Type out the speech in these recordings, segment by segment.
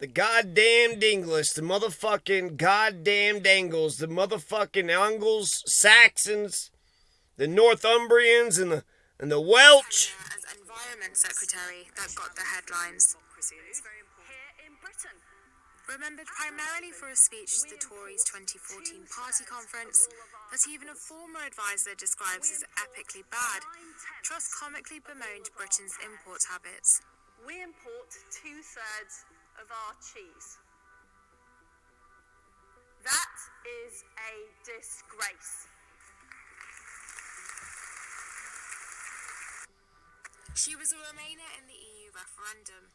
The goddamned English, the motherfucking goddamned Angles, the motherfucking Angles, Saxons, the Northumbrians, and the Welsh. As Environment Secretary that got the headlines. Here in Britain. Remembered primarily for a speech to the Tories' 2014 party conference that even a former advisor describes as epically bad, Truss comically bemoaned Britain's import habits. We import 2/3 of our cheese. That is a disgrace. She was a Remainer in the EU referendum.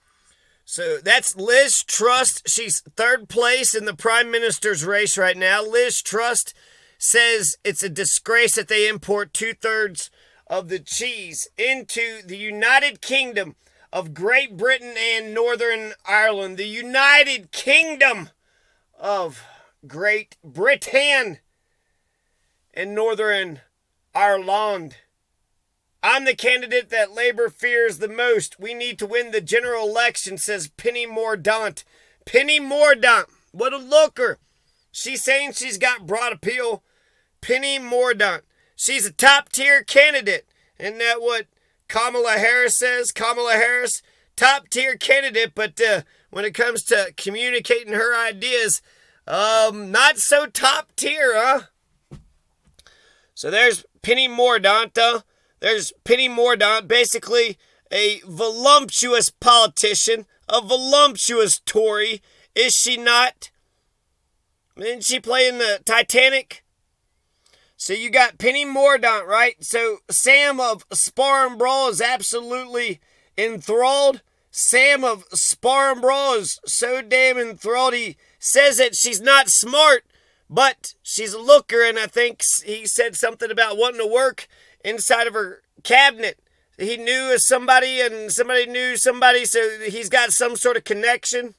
So that's Liz Truss. She's third place in the Prime Minister's race right now. Liz Truss says it's a disgrace that they import 2/3 of the cheese into the United Kingdom of Great Britain and Northern Ireland. The United Kingdom of Great Britain and Northern Ireland. I'm the candidate that Labour fears the most. We need to win the general election, says Penny Mordaunt. Penny Mordaunt, what a looker. She's saying she's got broad appeal. Penny Mordaunt. She's a top-tier candidate. Isn't that what Kamala Harris says? Kamala Harris, top-tier candidate, but when it comes to communicating her ideas, not so top-tier, huh? So there's Penny Mordaunt, There's Penny Mordaunt, basically a voluptuous politician, a voluptuous Tory. Is she not? Didn't she play in the Titanic? So you got Penny Mordaunt, right? So Sam of Spar and Brawl is absolutely enthralled. Sam of Spar and Brawl is so damn enthralled. He says that she's not smart, but she's a looker, and I think he said something about wanting to work inside of her cabinet. He knew somebody, and somebody knew somebody, so he's got some sort of connection.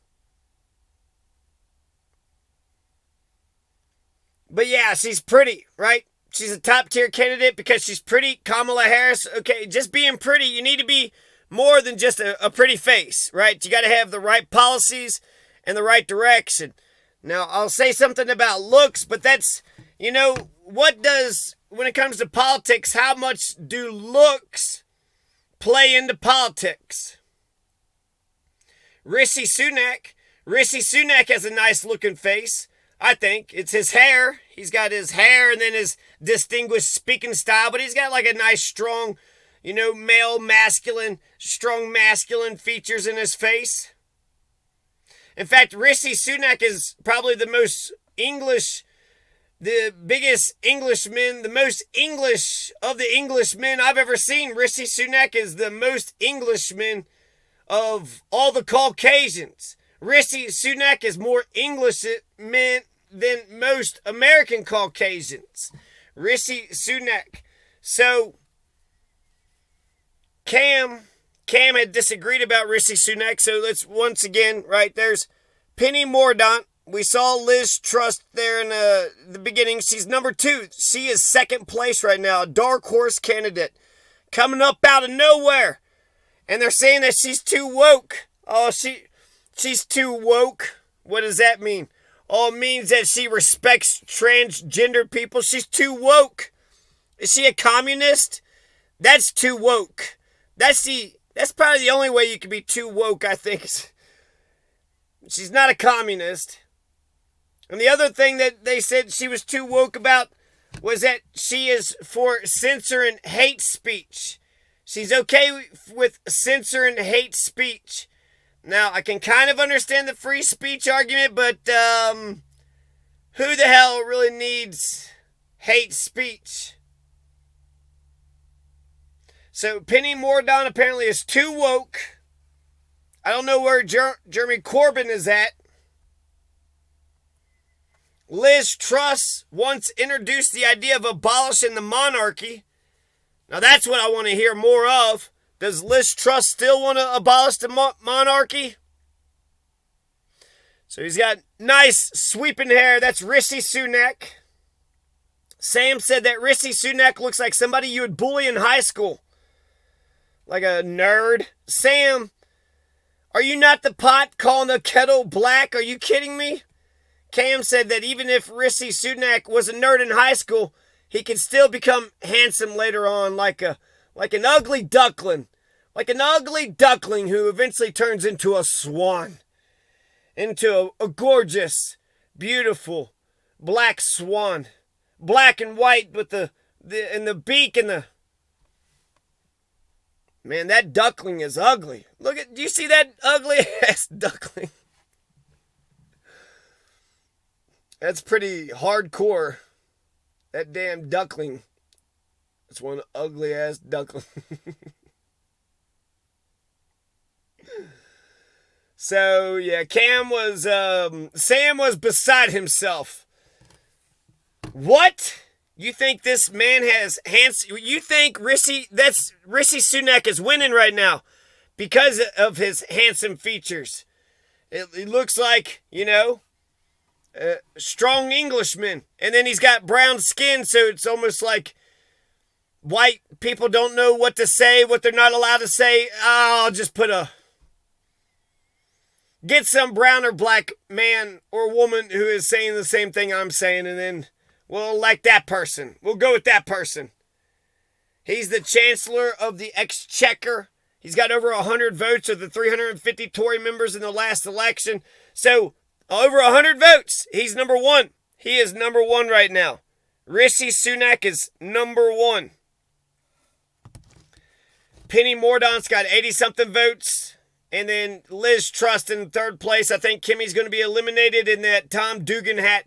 But yeah, she's pretty, right? She's a top-tier candidate because she's pretty. Kamala Harris, okay, just being pretty, you need to be more than just a pretty face, right? You got to have the right policies and the right direction. Now, I'll say something about looks, but that's, when it comes to politics, how much do looks play into politics? Rishi Sunak has a nice looking face. I think it's his hair. He's got his hair and then his distinguished speaking style, but he's got like a nice, strong, male, masculine, strong masculine features in his face. In fact, Rishi Sunak is probably the most English, the biggest Englishman, the most English of the Englishmen I've ever seen. Rishi Sunak is the most Englishman of all the Caucasians. Rishi Sunak is more Englishman than most American Caucasians. Rishi Sunak. So, Cam had disagreed about Rishi Sunak, so let's once again, right, there's Penny Mordaunt. We saw Liz Truss there in the beginning. She's number 2. She is second place right now, a dark horse candidate coming up out of nowhere. And they're saying that she's too woke. Oh, she's too woke. What does that mean? Oh, it means that she respects transgender people. She's too woke. Is she a communist? That's too woke. That's probably the only way you can be too woke, I think. She's not a communist. And the other thing that they said she was too woke about was that she is for censoring hate speech. She's okay with censoring hate speech. Now, I can kind of understand the free speech argument, but who the hell really needs hate speech? So, Penny Mordaunt apparently is too woke. I don't know where Jeremy Corbyn is at. Liz Truss once introduced the idea of abolishing the monarchy. Now, that's what I want to hear more of. Does Liz Truss still want to abolish the monarchy? So he's got nice sweeping hair. That's Rishi Sunak. Sam said that Rishi Sunak looks like somebody you would bully in high school. Like a nerd. Sam, Are you not the pot calling the kettle black? Are you kidding me? Cam said that even if Rishi Sunak was a nerd in high school, he could still become handsome later on, like an ugly duckling. Like an ugly duckling who eventually turns into a swan. Into a gorgeous, beautiful, black swan. Black and white with the beak and the... Man, that duckling is ugly. Do you see that ugly ass duckling? That's pretty hardcore. That damn duckling. That's one ugly ass duckling. So, yeah, Sam was beside himself. What? You think this man has you think Rishi Sunak is winning right now because of his handsome features. It looks like, a strong Englishman. And then he's got brown skin, so it's almost like white people don't know what to say, what they're not allowed to say. I'll just get some brown or black man or woman who is saying the same thing I'm saying, and then we'll elect that person. We'll go with that person. He's the Chancellor of the Exchequer. He's got over 100 votes of the 350 Tory members in the last election. So, over 100 votes. He's number one. He is number one right now. Rishi Sunak is number one. Penny Mordaunt's got 80-something votes. And then Liz Truss in third place. I think Kimmy's going to be eliminated, and that Tom Dugan hat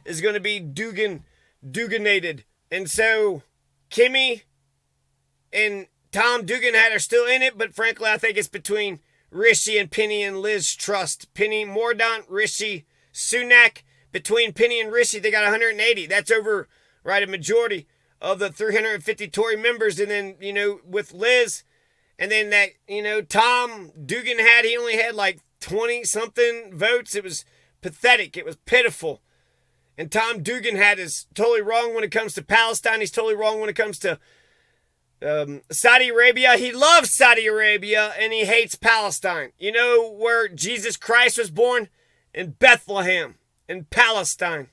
is going to be Duganated. And so Kimmy and Tom Dugan hat are still in it, but frankly, I think it's between Rishi and Penny and Liz Truss. Penny Mordaunt, Rishi Sunak. Between Penny and Rishi, they got 180. That's over, right, a majority of the 350 Tory members. And then, with Liz, and then that, Tom Dugan he only had like 20-something votes. It was pathetic. It was pitiful. And Tom Dugan is totally wrong when it comes to Palestine. He's totally wrong when it comes to Saudi Arabia. He loves Saudi Arabia, and he hates Palestine. You know where Jesus Christ was born? In Bethlehem, in Palestine.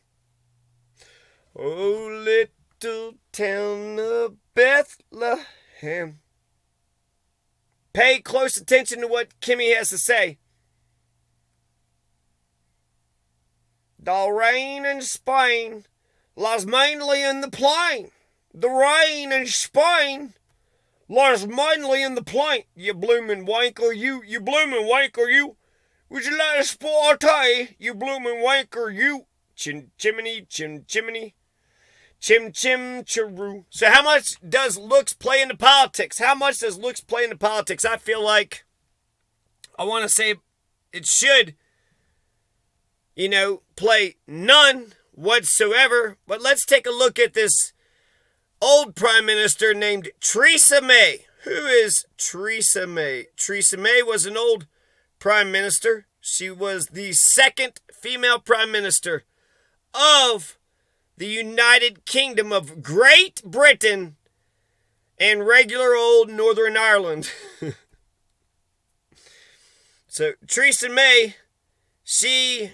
Oh, little town of Bethlehem. Pay close attention to what Kimmy has to say. The rain in Spain lies mainly in the plain. The rain in Spain lies mainly in the plain. You bloomin' wanker, you bloomin' wanker, you. Would you like a sport, you bloomin' wanker, you. Chimney, chimney. Chim chiroo. So how much does looks play into politics? How much does looks play into politics? I feel like I want to say it should, play none whatsoever. But let's take a look at this old prime minister named Theresa May. Who is Theresa May? Theresa May was an old prime minister. She was the second female prime minister of the United Kingdom of Great Britain and regular old Northern Ireland. So Theresa May, she,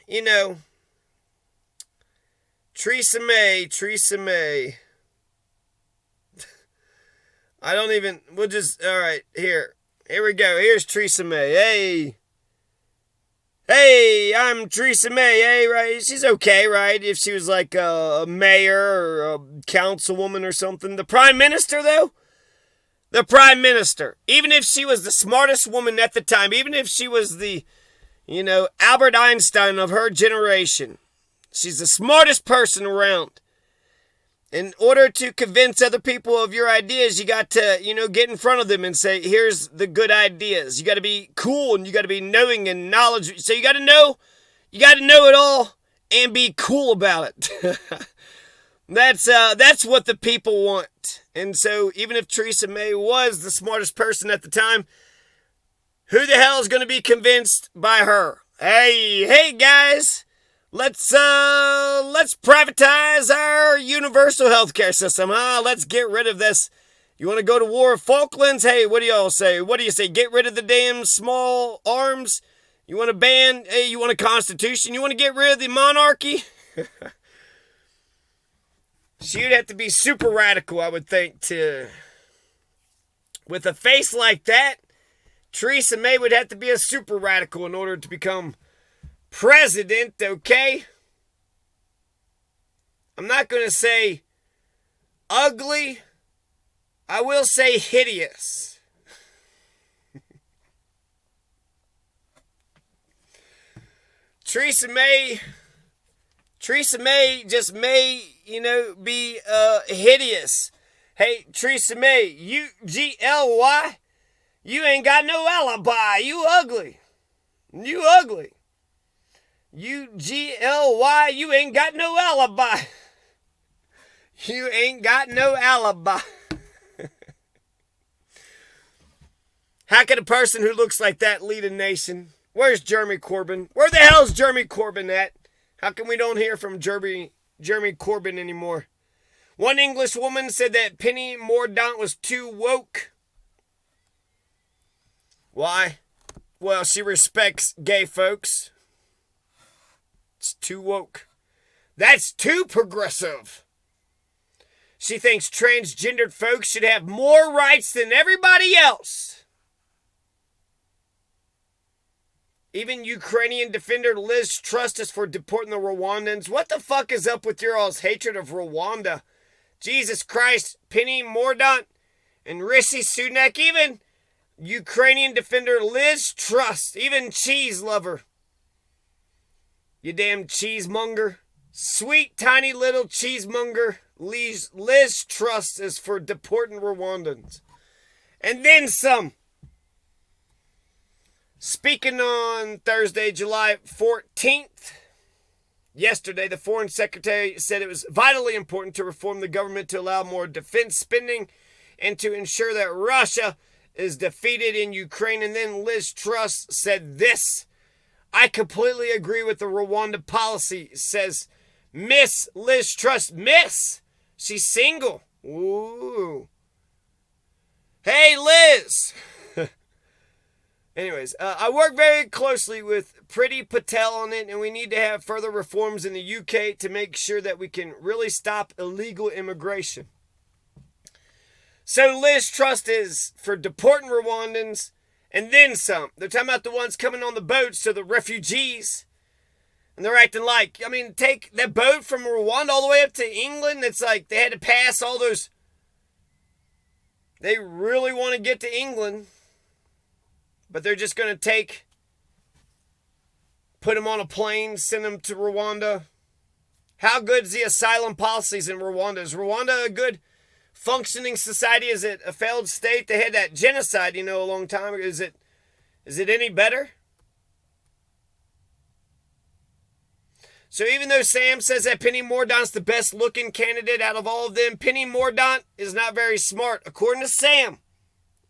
Theresa May. All right, here we go. Here's Theresa May. Hey, I'm Theresa May, hey, right? She's okay, right? If she was like a mayor or a councilwoman or something. The prime minister, though? The prime minister. Even if she was the smartest woman at the time, even if she was the, Albert Einstein of her generation, she's the smartest person around. In order to convince other people of your ideas, you got to, get in front of them and say, here's the good ideas. You got to be cool, and you got to be knowing and knowledge. So you got to know it all and be cool about it. That's what the people want. And so even if Theresa May was the smartest person at the time, who the hell is going to be convinced by her? Hey guys, let's privatize our universal healthcare system, huh? Let's get rid of this, You want to go to war of Falklands? Hey, what do y'all say? What do you say? Get rid of the damn small arms? You want to ban? Hey, you want a constitution? You want to get rid of the monarchy? She would have to be super radical, I would think, to... With a face like that, Theresa May would have to be a super radical in order to become president, okay? I'm not going to say ugly. I will say hideous. Theresa May just may, be hideous. Hey, Theresa May, U-G-L-Y, you ain't got no alibi. You ugly. You ugly. U-G-L-Y, you ain't got no alibi. You ain't got no alibi. How can a person who looks like that lead a nation? Where's Jeremy Corbyn? Where the hell's Jeremy Corbyn at? How come we don't hear from Jeremy Corbyn anymore? One English woman said that Penny Mordaunt was too woke. Why? Well, she respects gay folks. It's too woke. That's too progressive. She thinks transgendered folks should have more rights than everybody else. Even Ukrainian defender Liz Truss is for deporting the Rwandans. What the fuck is up with your all's hatred of Rwanda? Jesus Christ, Penny Mordaunt and Rishi Sunak, even Ukrainian defender Liz Truss, even cheese lover. You damn cheesemonger. Sweet, tiny little cheesemonger. Liz Truss is for deporting Rwandans. And then some. Speaking on Thursday, July 14th, yesterday, the Foreign Secretary said it was vitally important to reform the government to allow more defense spending and to ensure that Russia is defeated in Ukraine. And then Liz Truss said this: I completely agree with the Rwanda policy, says Miss Liz Truss. Miss! She's single. Ooh. Hey, Liz! Anyways, I work very closely with Priti Patel on it, and we need to have further reforms in the UK to make sure that we can really stop illegal immigration. So Liz Truss is for deporting Rwandans, and then some. They're talking about the ones coming on the boats, so the refugees. And they're acting like, take that boat from Rwanda all the way up to England. It's like they had to pass all those. They really want to get to England. But they're just going to put them on a plane, send them to Rwanda. How good is the asylum policies in Rwanda? Is Rwanda a good functioning society? Is it a failed state? They had that genocide, a long time ago. Is it any better? So even though Sam says that Penny Mordaunt's the best looking candidate out of all of them, Penny Mordaunt is not very smart, according to Sam.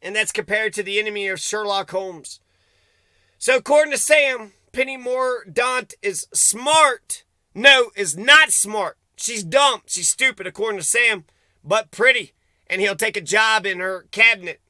And that's compared to the enemy of Sherlock Holmes. So according to Sam, Penny Mordaunt is smart. No, is not smart. She's dumb. She's stupid, according to Sam, but pretty. And he'll take a job in her cabinet.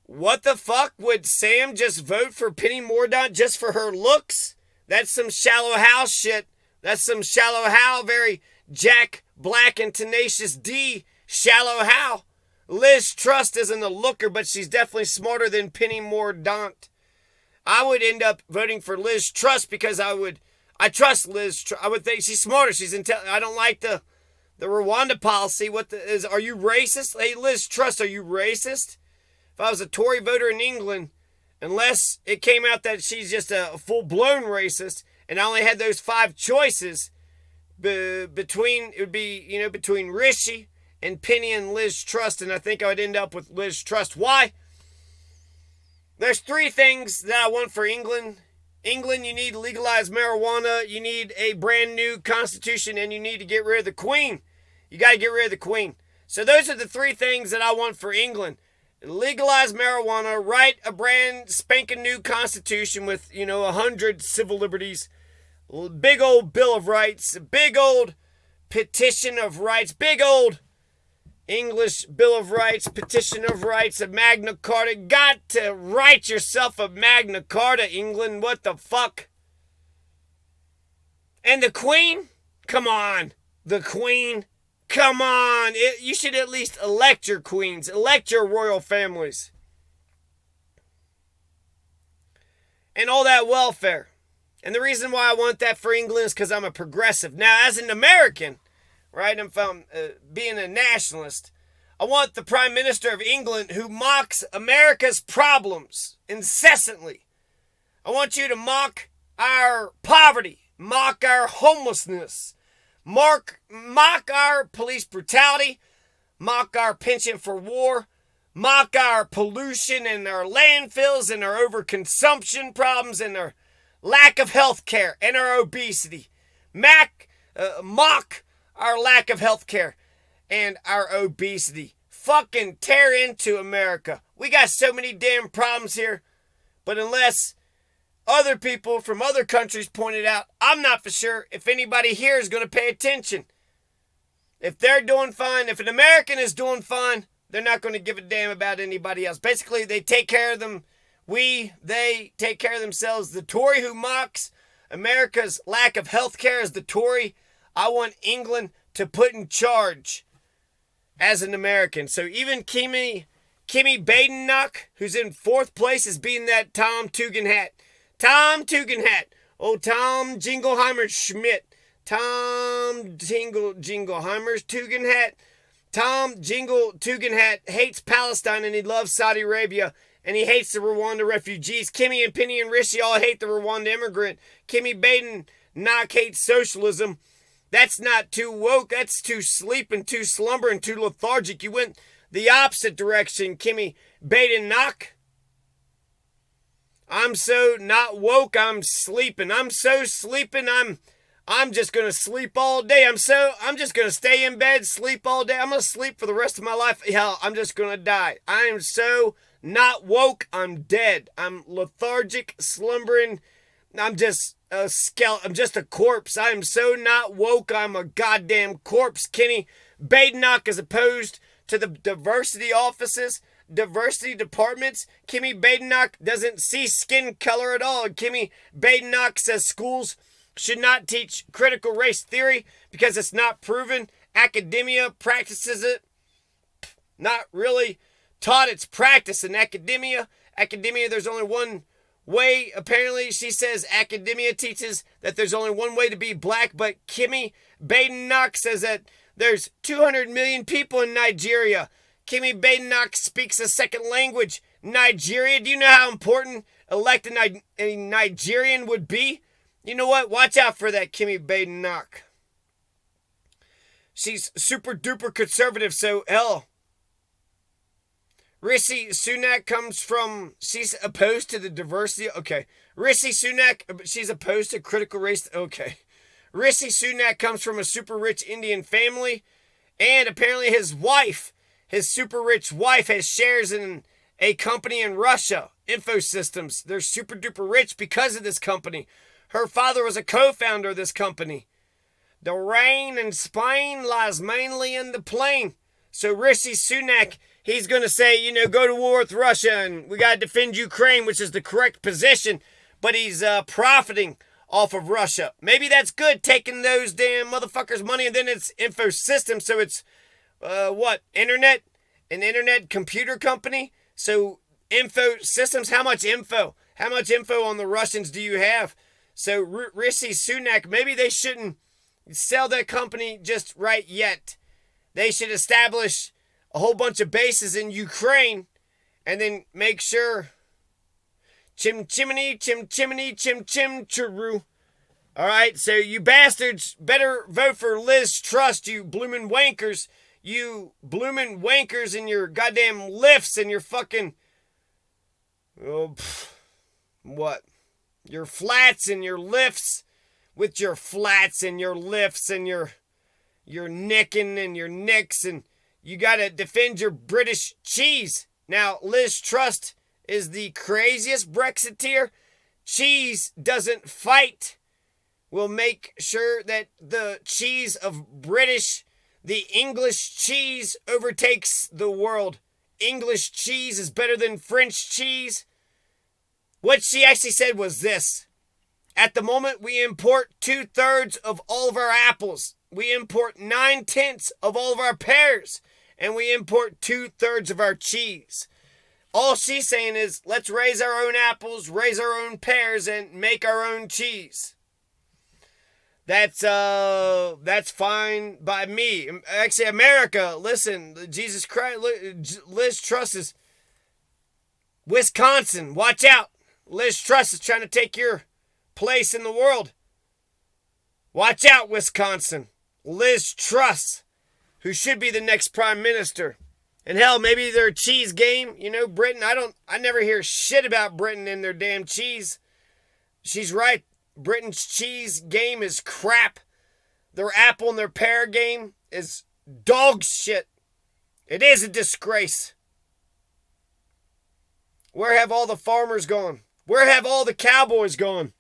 What the fuck? Would Sam just vote for Penny Mordaunt just for her looks? That's some shallow Hal shit. That's some shallow Hal, very Jack Black and Tenacious D shallow Hal. Liz Truss isn't a looker, but she's definitely smarter than Penny Mordaunt. I would end up voting for Liz Truss because I trust Liz Truss. I would think she's smarter. She's I don't like the Rwanda policy. Are you racist? Hey, Liz Truss, are you racist? If I was a Tory voter in England, unless it came out that she's just a full-blown racist, and I only had those 5 choices between Rishi and Penny and Liz Truss, and I think I would end up with Liz Truss. Why? There's 3 things that I want for England. England, you need legalized marijuana, you need a brand new constitution, and you need to get rid of the Queen. You got to get rid of the Queen. So those are the 3 things that I want for England. Legalize marijuana, write a brand spanking new constitution with, 100 civil liberties, big old Bill of Rights, big old petition of rights, big old English Bill of Rights, Petition of Rights, a Magna Carta. Got to write yourself a Magna Carta, England. What the fuck? And the Queen? Come on. The Queen? Come on. You should at least elect your queens. Elect your royal families. And all that welfare. And the reason why I want that for England is because I'm a progressive. Now, as an American, right, I'm from being a nationalist, I want the Prime Minister of England who mocks America's problems incessantly. I want you to mock our poverty, mock our homelessness, mock our police brutality, mock our penchant for war, mock our pollution and our landfills and our overconsumption problems and our lack of health care and our obesity. Mock our lack of health care and our obesity. Fucking tear into America. We got so many damn problems here, but unless other people from other countries point it out, I'm not for sure if anybody here is going to pay attention. If they're doing fine, if an American is doing fine, they're not going to give a damn about anybody else. Basically, they take care of them. They take care of themselves. The Tory who mocks America's lack of health care is the Tory I want England to put in charge as an American. So even Kimi Badenoch, who's in 4th place, is being that Tom Tugendhat. Tom Tugendhat. Oh, Tom Jingleheimer Schmidt. Tom Jingleheimer's Tugendhat. Tom Tugendhat hates Palestine and he loves Saudi Arabia. And he hates the Rwanda refugees. Kimmy and Penny and Rishi all hate the Rwanda immigrant. Kimmy Badenoch hates socialism. That's not too woke. That's too sleeping, too slumbering, too lethargic. You went the opposite direction, Kimmy Badenoch. I'm so not woke, I'm sleeping. I'm so sleeping, I'm just going to sleep all day. I'm just going to stay in bed, sleep all day. I'm going to sleep for the rest of my life. Hell, I'm just going to die. I am so not woke, I'm dead. I'm lethargic, slumbering. I'm just a skeleton. I'm just a corpse. I am so not woke, I'm a goddamn corpse. Kenny Badenoch is opposed to the diversity offices, diversity departments. Kimmy Badenoch doesn't see skin color at all. Kimmy Badenoch says schools should not teach critical race theory because it's not proven. Academia practices it. Not really taught, its practice in academia. Academia, there's only one way. Apparently, she says academia teaches that there's only one way to be black, but Kimmy Badenoch says that there's 200 million people in Nigeria. Kimmy Badenoch speaks a second language. Nigeria, do you know how important electing a Nigerian would be? You know what? Watch out for that Kimmy Badenoch. She's super duper conservative, so hell. Rishi Sunak comes from, she's opposed to the diversity. Okay. Rishi Sunak, she's opposed to critical race. Okay. Rishi Sunak comes from a super rich Indian family. And apparently his wife, his super rich wife, has shares in a company in Russia, Infosystems. They're super duper rich because of this company. Her father was a co-founder of this company. The rain in Spain lies mainly in the plain. So Rishi Sunak, he's going to say, go to war with Russia and we got to defend Ukraine, which is the correct position. But he's profiting off of Russia. Maybe that's good, taking those damn motherfuckers' money, and then it's Infosystems. So it's, internet? An internet computer company? So Infosystems, how much info? How much info on the Russians do you have? So Rishi Sunak, maybe they shouldn't sell that company just right yet. They should establish a whole bunch of bases in Ukraine and then make sure chim chimney, chim chimney, chim chim chiroo. All right, so you bastards better vote for Liz Truss, you bloomin' wankers. You bloomin' wankers in your goddamn lifts and your fucking... what? Your flats and your lifts, with your flats and your lifts and your nicking and your nicks, and you gotta defend your British cheese. Now, Liz Truss is the craziest Brexiteer. Cheese doesn't fight. We'll make sure that the cheese of British, The English cheese overtakes the world. English cheese is better than French cheese. What she actually said was this. At the moment, we import 2/3 of all of our apples. We import 9/10 of all of our pears. And we import 2/3 of our cheese. All she's saying is, let's raise our own apples, raise our own pears, and make our own cheese. That's fine by me. Actually, America, listen, Jesus Christ, Liz Truss is Wisconsin. Watch out. Liz Truss is trying to take your place in the world. Watch out, Wisconsin. Liz Truss, who should be the next prime minister. And hell, maybe their cheese game, Britain, I never hear shit about Britain and their damn cheese. She's right. Britain's cheese game is crap. Their apple and their pear game is dog shit. It is a disgrace. Where have all the farmers gone? Where have all the cowboys gone?